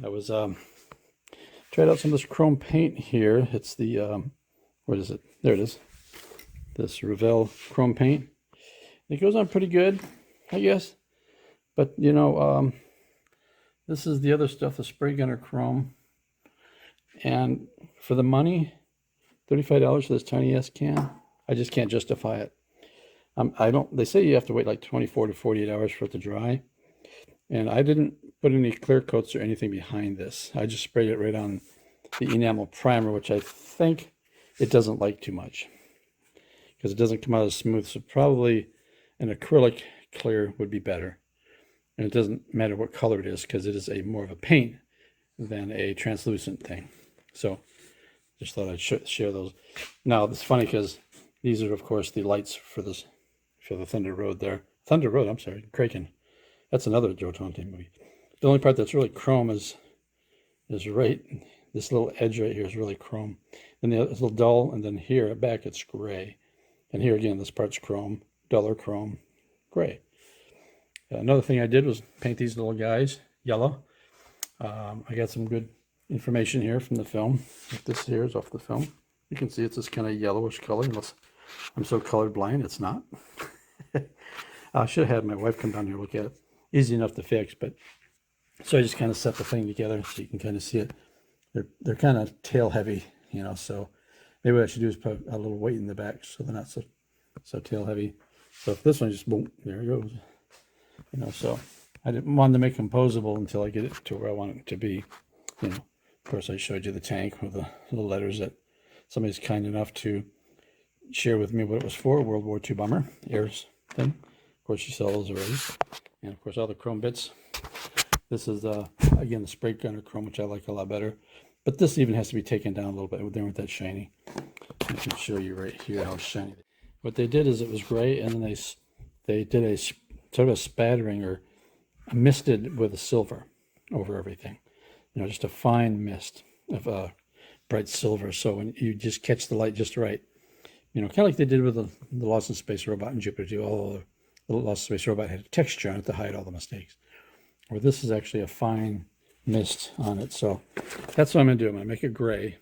I was tried out some of this chrome paint here. It's the what is it? There it is. This Revell chrome paint. It goes on pretty good, I guess. But you know, this is the other stuff, the spray gunner chrome. And for the money, $35 for this tiny S can, I just can't justify it. I don't. They say you have to wait like 24 to 48 hours for it to dry. And I didn't put any clear coats or anything behind this. I just sprayed it right on the enamel primer, which I think it doesn't like too much because it doesn't come out as smooth. So probably an acrylic clear would be better. And it doesn't matter what color it is because it is more of a paint than a translucent thing. So just thought I'd share those. Now it's funny because these are of course the lights for the Thunder Road there. Thunder Road, I'm sorry, KRAKEN. That's another Joe Tonte movie. The only part that's really chrome is right, this little edge right here is really chrome. And it's a little dull, and then here back it's gray. And here again, this part's chrome, duller chrome, gray. Another thing I did was paint these little guys yellow. I got some good information here from the film. This here is off the film. You can see it's this kind of yellowish color, unless I'm so colorblind, it's not. I should have had my wife come down here and look at it. Easy enough to fix, but so I just kind of set the thing together so you can kind of see it. They're kind of tail heavy, you know, so maybe what I should do is put a little weight in the back so they're not so tail heavy. So if this one just boom, there it goes. You know, so I didn't want to make them posable until I get it to where I want it to be. You know, of course I showed you the tank with the little letters that somebody's kind enough to share with me what it was for, World War II bomber, Ayers thing. Of course you saw those already. And of course all the chrome bits. This is again the spray gunner chrome, which I like a lot better. But this even has to be taken down a little bit. They weren't that shiny. I can show you right here how shiny. What they did is it was gray, and then they did a sort of a spattering or a misted with a silver over everything. You know, just a fine mist of bright silver. So when you just catch the light just right, you know, kind of like they did with the Lost in Space robot in Jupiter too. All the Lost in Space robot had a texture on it to hide all the mistakes. Or this is actually a fine mist on it. So that's what I'm going to do. I'm going to make it gray.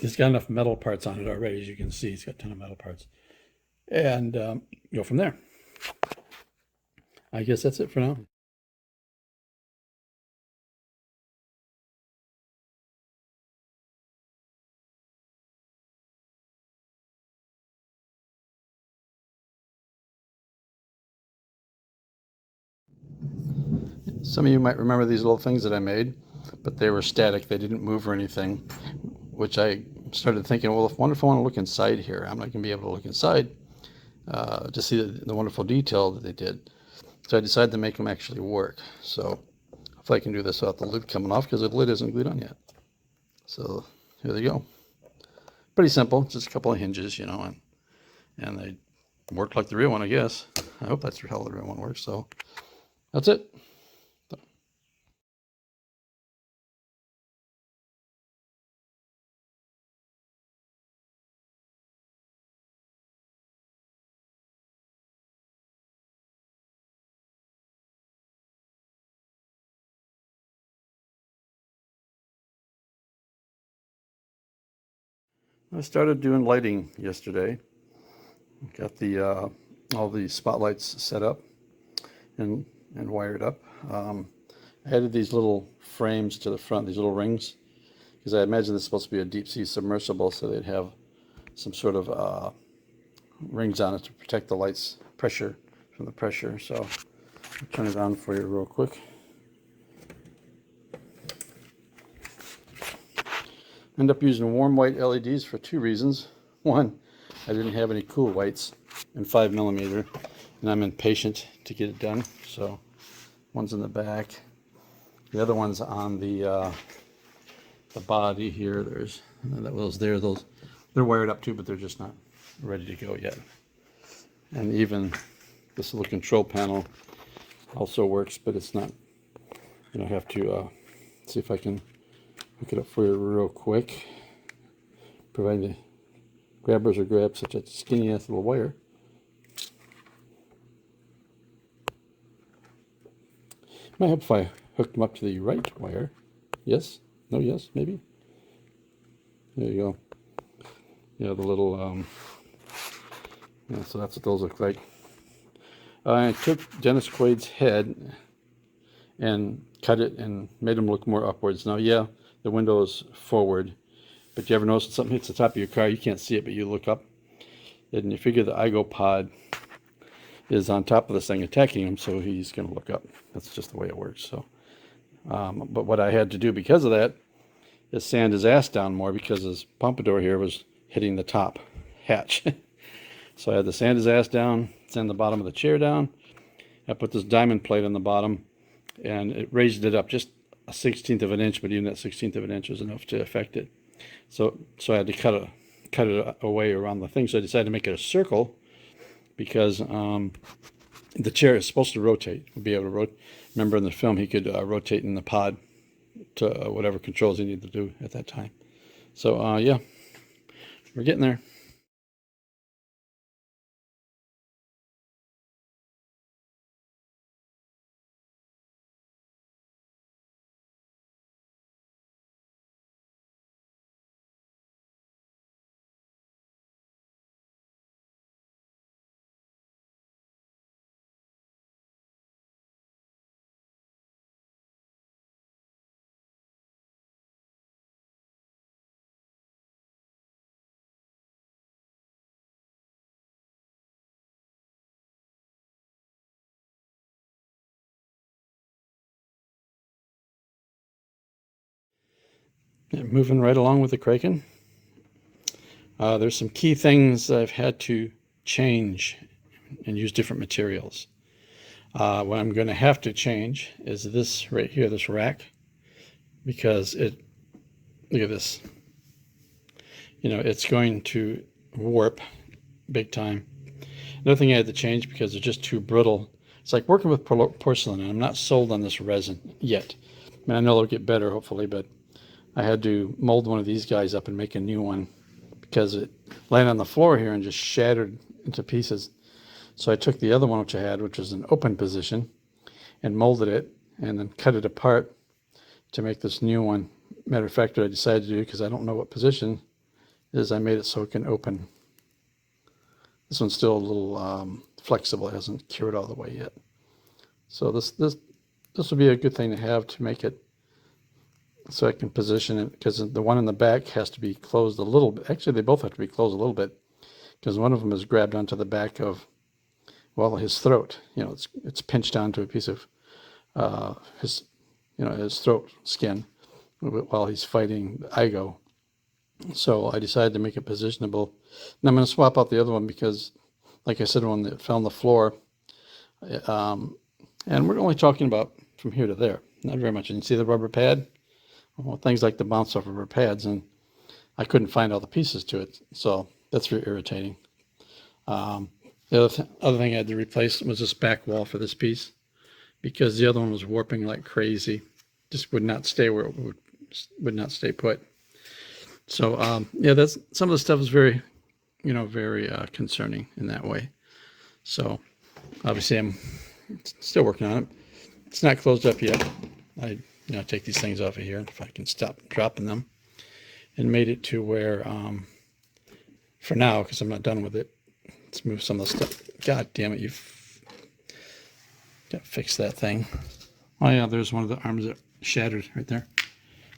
It's got enough metal parts on it already, as you can see. It's got a ton of metal parts. And go from there. I guess that's it for now. Some of you might remember these little things that I made, but they were static. They didn't move or anything, which I started thinking, well, what if I want to look inside here? I'm not going to be able to look inside to see the wonderful detail that they did. So I decided to make them actually work. So hopefully I can do this without the lid coming off because the lid isn't glued on yet. So here they go. Pretty simple, just a couple of hinges, you know, and they work like the real one, I guess. I hope that's how the real one works. So that's it. I started doing lighting yesterday. Got the all the spotlights set up and wired up. I added these little frames to the front, these little rings, because I imagine this is supposed to be a deep sea submersible, so they'd have some sort of rings on it to protect the lights pressure from the pressure. So I'll turn it on for you real quick. End up using warm white LEDs for two reasons. One, I didn't have any cool whites in 5mm, and I'm impatient to get it done. So one's in the back, the other one's on the body here. There's those there. Those they're wired up too, but they're just not ready to go yet. And even this little control panel also works, but it's not. You know, I have to see if I can hook it up for you real quick, providing the grabbers are grabbed such a skinny ass little wire. Might help if I hooked them up to the right wire. Yes? No, yes, maybe? There you go. Yeah, the little, yeah, so that's what those look like. I took Dennis Quaid's head and cut it and made him look more upwards. Now, yeah, the window is forward, but you ever notice when something hits the top of your car, you can't see it, but you look up, and you figure the IGO pod is on top of this thing attacking him, so he's going to look up. That's just the way it works. So, but what I had to do because of that is sand his ass down more, because his pompadour here was hitting the top hatch. So I had to sand his ass down, sand the bottom of the chair down. I put this diamond plate on the bottom, and it raised it up just a 1/16 of an inch, but even that 1/16 of an inch was enough to affect it. So I had to cut it away around the thing. So I decided to make it a circle, because the chair is supposed to rotate. We'll be able to rotate. Remember in the film, he could rotate in the pod to whatever controls he needed to do at that time. So yeah, we're getting there. Yeah, moving right along with the KRAKEN. There's some key things I've had to change and use different materials. What I'm going to have to change is this right here, this rack, because look at this. You know, it's going to warp big time. Another thing I had to change because it's just too brittle. It's like working with porcelain, and I'm not sold on this resin yet. I mean, I know it'll get better, hopefully, but I had to mold one of these guys up and make a new one because it landed on the floor here and just shattered into pieces. So I took the other one, which I had, which was an open position, and molded it and then cut it apart to make this new one. Matter of fact, what I decided to do, because I don't know what position, is I made it so it can open. This one's still a little flexible. It hasn't cured all the way yet. So this would be a good thing to have to make it so I can position it, because the one in the back has to be closed a little bit. Actually, they both have to be closed a little bit, because one of them is grabbed onto the back of, well, his throat. You know, it's pinched onto a piece of his throat skin while he's fighting Igo. So I decided to make it positionable. And I'm going to swap out the other one because, like I said, when it fell on the floor, and we're only talking about from here to there, not very much. And you see the rubber pad? Well, things like to bounce off rubber pads, and I couldn't find all the pieces to it. So that's very irritating. The other thing I had to replace was this back wall for this piece, because the other one was warping like crazy. Just would not stay where it would not stay put. So yeah, that's some of the stuff is very, very concerning in that way. So obviously I'm still working on it. It's not closed up yet. I take these things off of here if I can stop dropping them, and made it to where for now, because I'm not done with it, let's move some of the stuff. God damn it, you've got to fix that thing. Oh yeah, there's one of the arms that shattered right there.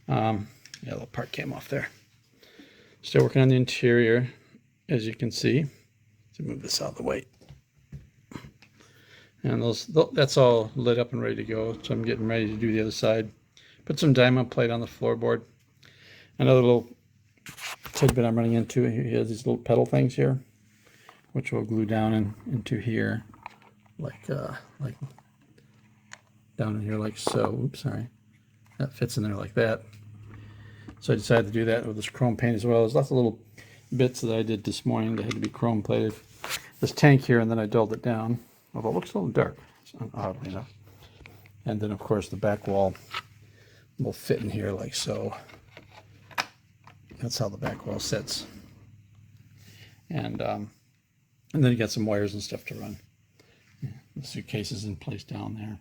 Yeah, a little part came off there. Still working on the interior, as you can see. To move this out of the way. And that's all lit up and ready to go. So I'm getting ready to do the other side. Put some diamond plate on the floorboard. Another little tidbit I'm running into, he has these little pedal things here, which will glue down into here, like down in here like so. Oops, sorry. That fits in there like that. So I decided to do that with this chrome paint as well. There's lots of little bits that I did this morning that had to be chrome plated. This tank here, and then I dulled it down, although it looks a little dark, oddly enough. And then, of course, the back wall will fit in here like so. That's how the back wall sits. And then you got some wires and stuff to run. The suitcase is in place down there.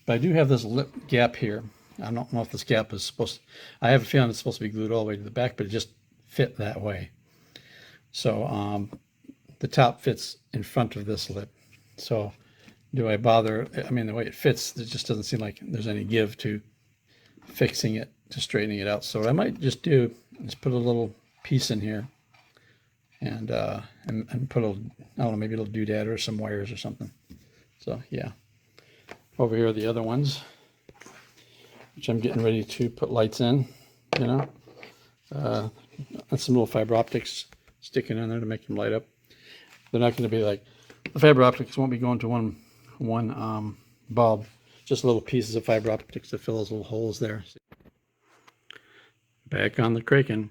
But I do have this lip gap here, I don't know if this gap is supposed to, I have a feeling it's supposed to be glued all the way to the back, but it just fit that way. So the top fits in front of this lip. So do I bother? I mean, the way it fits, it just doesn't seem like there's any give to fixing it, to straightening it out. So what I might just do is put a little piece in here and put a, I don't know, maybe a little doodad or some wires or something. So yeah. Over here are the other ones, which I'm getting ready to put lights in, you know. And some little fiber optics sticking in there to make them light up. They're not going to be like, the fiber optics won't be going to one bulb, just little pieces of fiber optics to fill those little holes there. Back on the KRAKEN.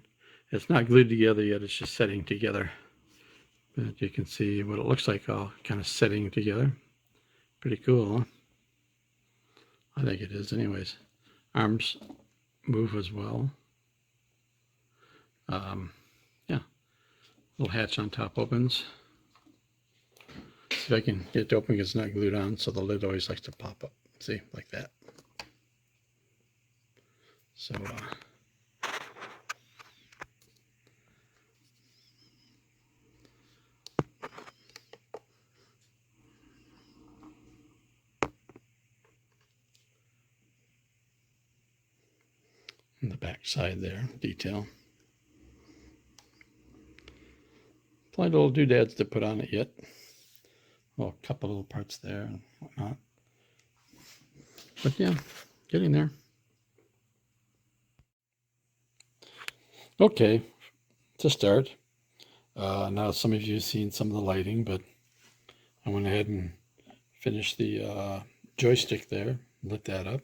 It's not glued together yet, it's just setting together. But you can see what it looks like all kind of setting together. Pretty cool, huh? I think it is anyways. Arms move as well. Yeah, little hatch on top opens. See if I can get it to open because it's not glued on, so the lid always likes to pop up. See, like that. So, on the back side there, detail. Plenty of little doodads to put on it yet. Well, a couple little parts there and whatnot. But yeah, getting there. Okay, to start. Now some of you have seen some of the lighting, but I went ahead and finished the joystick there, lit that up,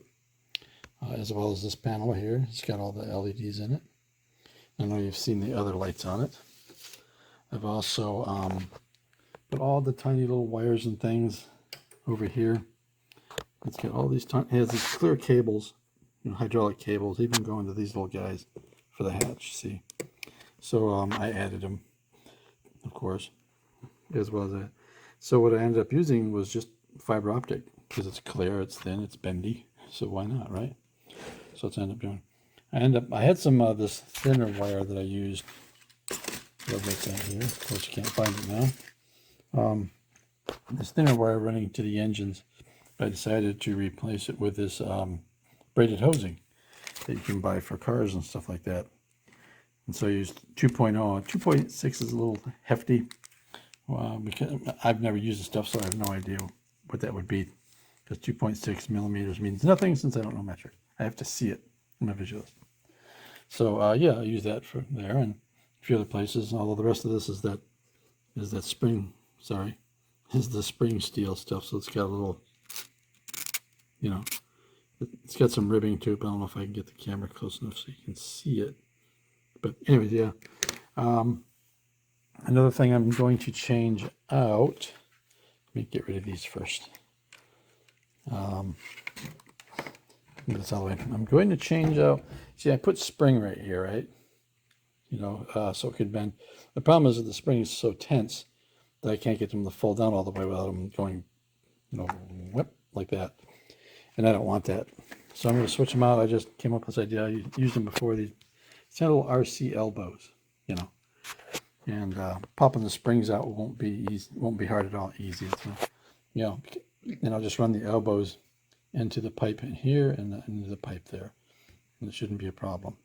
as well as this panel here. It's got all the LEDs in it. I know you've seen the other lights on it. I've also put all the tiny little wires and things over here. It's got all these it has these clear cables, you know, hydraulic cables, even going to these little guys for the hatch, see? So I added them, of course, as well as that. So what I ended up using was just fiber optic, because it's clear, it's thin, it's bendy, so why not, right? So that's what I ended up doing. I had some this thinner wire that I used. Like that here. Of course, you can't find it now. This thinner wire running to the engines, I decided to replace it with this braided hosing that you can buy for cars and stuff like that. And so I used 2.0. 2.6 is a little hefty. Because I've never used the stuff, so I have no idea what that would be. Because 2.6 millimeters means nothing since I don't know metric. I have to see it in my visualist. So yeah, I use that for there and a few other places. Although the rest of this is that spring. Sorry, is the spring steel stuff. So it's got a little, you know, it's got some ribbing to it. But I don't know if I can get the camera close enough so you can see it. But anyways, yeah. Another thing I'm going to change out. Let me get rid of these first. That's all the way. I'm going to change out. See, I put spring right here, right? You know, so it could bend. The problem is that the spring is so tense that I can't get them to fold down all the way without them going, you know, whip like that. And I don't want that. So I'm going to switch them out. I just came up with this idea. I used them before. These little RC elbows, you know. And popping the springs out won't be easy. Won't be hard at all. Easy. So, you know, and I'll just run the elbows into the pipe in here and into the pipe there, and it shouldn't be a problem.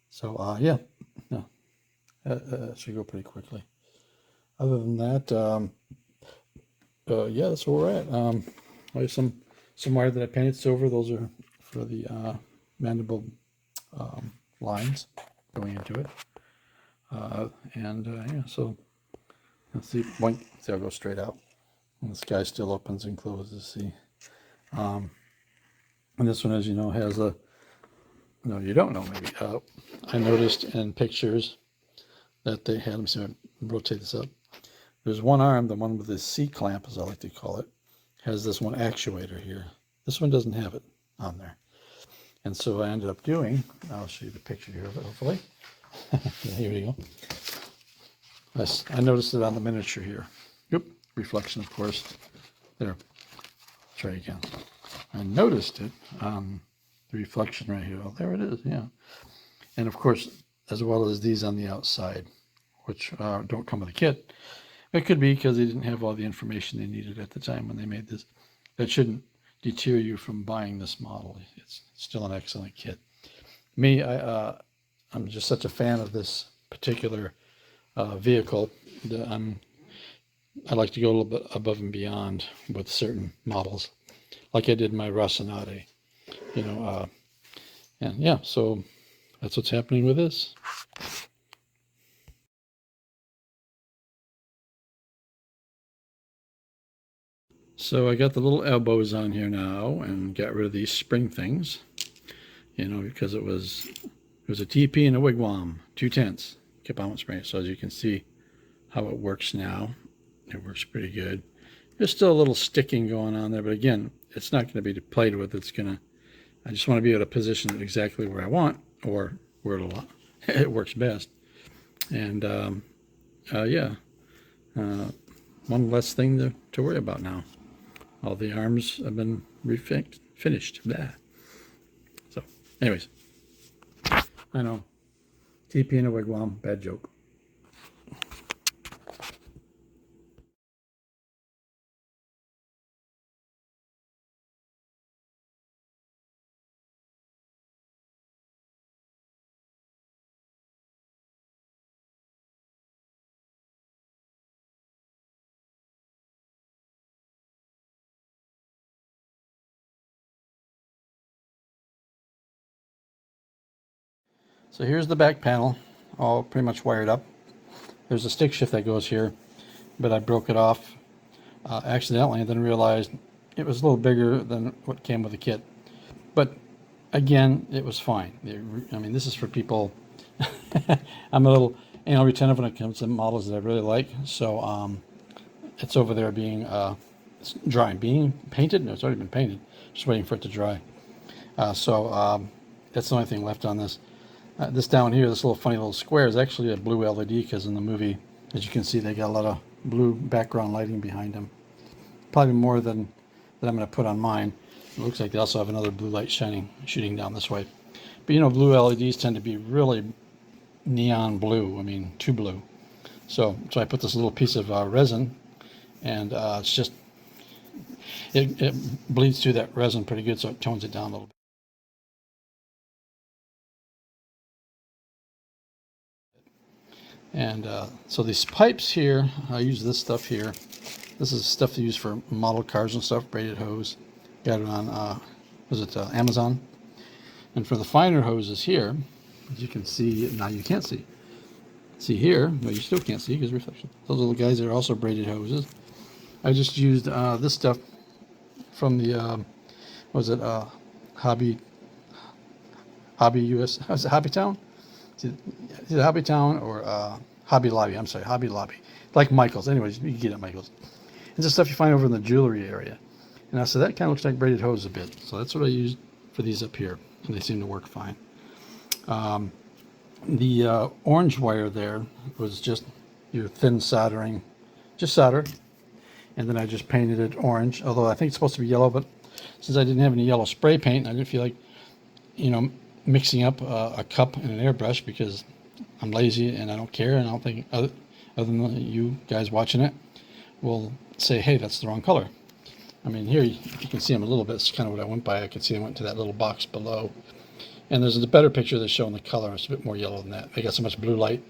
So yeah, no, should go pretty quickly. Other than that, yeah, that's where we're at. I have some wire that I painted silver. Those are for the mandible lines going into it. Yeah, so let's see. Boink, see, I'll go straight out. And this guy still opens and closes. See, and this one, as you know, has a. No, you don't know. Maybe I noticed in pictures that they had. Let me see if I rotate this up. There's one arm, the one with the C clamp, as I like to call it, has this one actuator here. This one doesn't have it on there. And so I ended up doing, I'll show you the picture here, hopefully. Yeah, here we go. I noticed it on the miniature here. Yep, reflection, of course. There. Try again. I noticed it on the reflection right here. Oh, there it is, yeah. And of course, as well as these on the outside, which don't come with a kit. It could be because they didn't have all the information they needed at the time when they made this. That shouldn't deter you from buying this model. It's still an excellent kit. Me, I'm just such a fan of this particular vehicle that I like to go a little bit above and beyond with certain models, like I did my Resin, you know, and yeah, so that's what's happening with this. So I got the little elbows on here now and got rid of these spring things, because it was a TP and a wigwam, 2/10 compound spring. So as you can see how it works now, it works pretty good. There's still a little sticking going on there, but again, it's not going to be played with. I just want to be able to position it exactly where I want, or where it works best. And yeah, one less thing to worry about now. All the arms have been finished. Blah. So, anyways, I know. TP in a wigwam, bad joke. So here's the back panel, all pretty much wired up. There's a stick shift that goes here, but I broke it off accidentally and then realized it was a little bigger than what came with the kit. But again, it was fine. I mean, this is for people. I'm a little anal retentive when it comes to models that I really like. So it's over there being drying, being painted. No, it's already been painted. Just waiting for it to dry. So that's the only thing left on this. This down here, this little funny little square is actually a blue LED because in the movie, as you can see, they got a lot of blue background lighting behind them. Probably more than I'm going to put on mine. It looks like they also have another blue light shooting down this way. But blue LEDs tend to be really neon blue. I mean, too blue. So I put this little piece of resin, and it's just it bleeds through that resin pretty good, so it tones it down a little bit. And so these pipes here, I use this stuff here. This is stuff they use for model cars and stuff, braided hose. Got it on, Amazon. And for the finer hoses here, as you can see, now you can't see. See here, no, you still can't see because reflection. Those little guys are also braided hoses. I just used this stuff from the, Hobby US, was it Hobby Town? It's either Hobby Town or Hobby Lobby. I'm sorry, Hobby Lobby. Like Michael's. Anyways, you can get it at Michael's. It's the stuff you find over in the jewelry area. And so that kind of looks like braided hose a bit. So that's what I used for these up here. And they seem to work fine. The orange wire there was just your thin soldering. Just solder. And then I just painted it orange. Although I think it's supposed to be yellow. But since I didn't have any yellow spray paint, I didn't feel like, mixing up a cup and an airbrush because I'm lazy and I don't care, and I don't think other than you guys watching it will say, hey, that's the wrong color. I mean, here you can see them a little bit. It's kind of what I went by. I could see I went to that little box below, and there's a better picture that's showing the color. It's a bit more yellow than that. They got so much blue light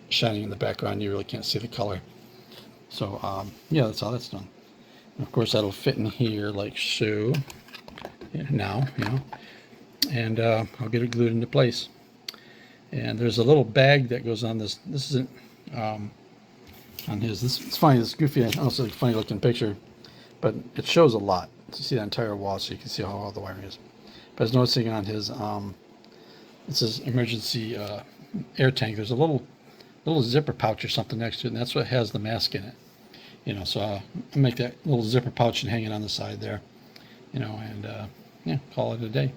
shining in the background, you really can't see the color. So yeah, that's how that's done. And of course, that'll fit in here like so. Yeah, now, and I'll get it glued into place. And there's a little bag that goes on this. This isn't on his. It's funny. This goofy, also funny looking picture, but it shows a lot. You see that entire wall, so you can see how all the wiring is. But I was noticing on his, it says emergency air tank. There's a little zipper pouch or something next to it, and that's what has the mask in it. So I'll make that little zipper pouch and hang it on the side there. And yeah, call it a day.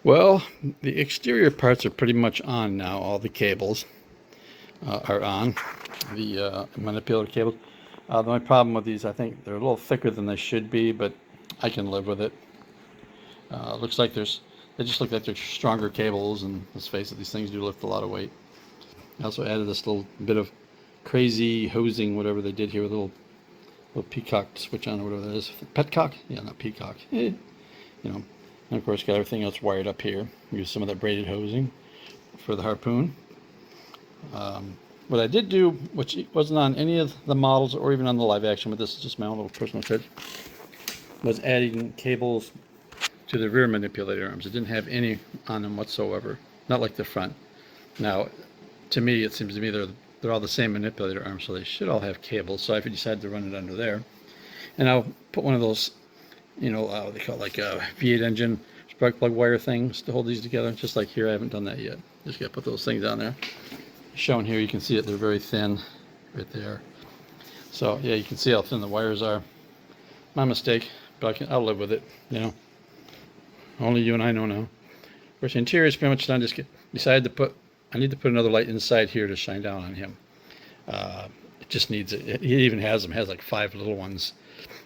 Well, the exterior parts are pretty much on now. All the cables are on, the manipulator cables. The only problem with these, I think they're a little thicker than they should be, but I can live with it. Looks like they just look like they're stronger cables, and let's face it, these things do lift a lot of weight. I also added this little bit of crazy hosing, whatever they did here, with a little peacock switch on, or whatever that is. Petcock? Yeah, not peacock. You know, and of course got everything else wired up here. Use some of that braided hosing for the harpoon. What I did do, which wasn't on any of the models or even on the live action, but this is just my own little personal touch, was adding cables to the rear manipulator arms. It didn't have any on them whatsoever, not like the front. Now, to me, it seems to me they're all the same manipulator arms, so they should all have cables. So I've decided to run it under there, and I'll put one of those, you know, what they call it, like a V8 engine spark plug wire things to hold these together. Just like here, I haven't done that yet. Just got to put those things on there. Shown here, you can see that they're very thin right there. So yeah, you can see how thin the wires are. My mistake, but I'll live with it, you know. Only you and I know now. Of course, the interior is pretty much done. Just decided to put, I need to put another light inside here to shine down on him. It just needs it. He even has them. Has like 5 little ones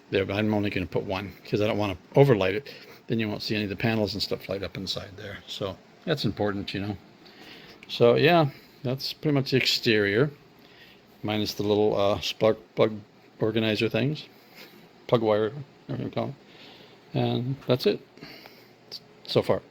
there, but I'm only going to put one because I don't want to overlight it. Then you won't see any of the panels and stuff light up inside there. So that's important, you know. So yeah, that's pretty much the exterior, minus the little spark plug organizer things, plug wire, whatever you call them. And that's it so far.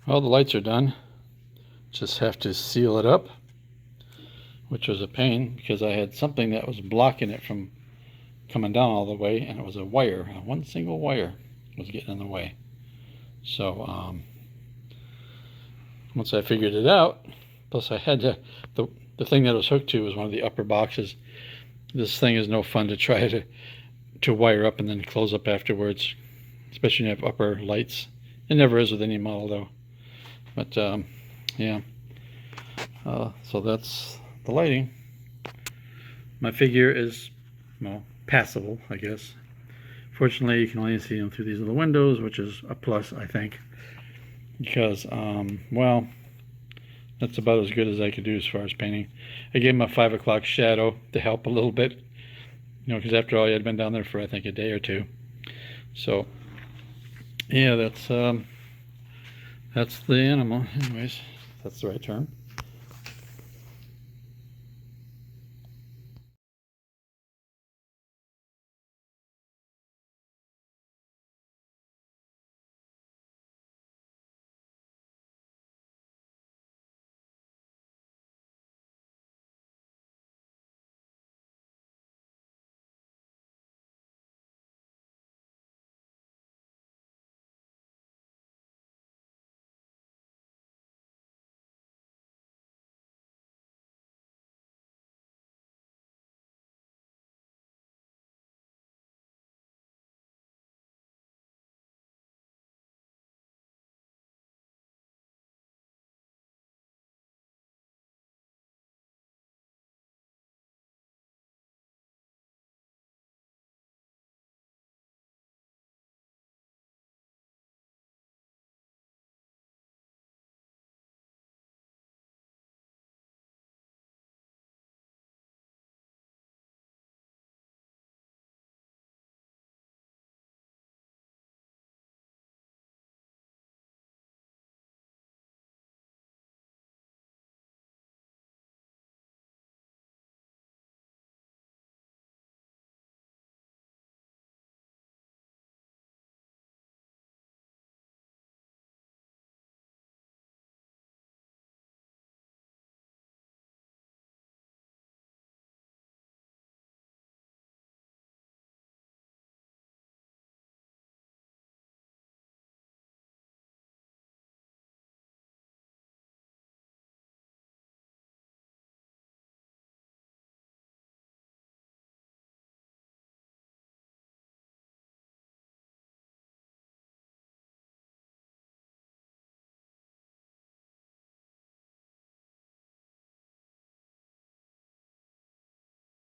Well, the lights are done. Just have to seal it up, which was a pain because I had something that was blocking it from coming down all the way, and it was a wire. One single wire was getting in the way. So once I figured it out, plus I had to, the thing that it was hooked to was one of the upper boxes. This thing is no fun to try to wire up and then close up afterwards, especially when you have upper lights. It never is with any model though. But yeah, so that's the lighting. My figure is, well, passable, I guess. Fortunately, you can only see them through these little windows, which is a plus, I think, because well, that's about as good as I could do as far as painting. I gave him a 5 o'clock shadow to help a little bit, you know, because after all, he had been down there for I think a day or two. So yeah, that's the animal. Anyways, that's the right term.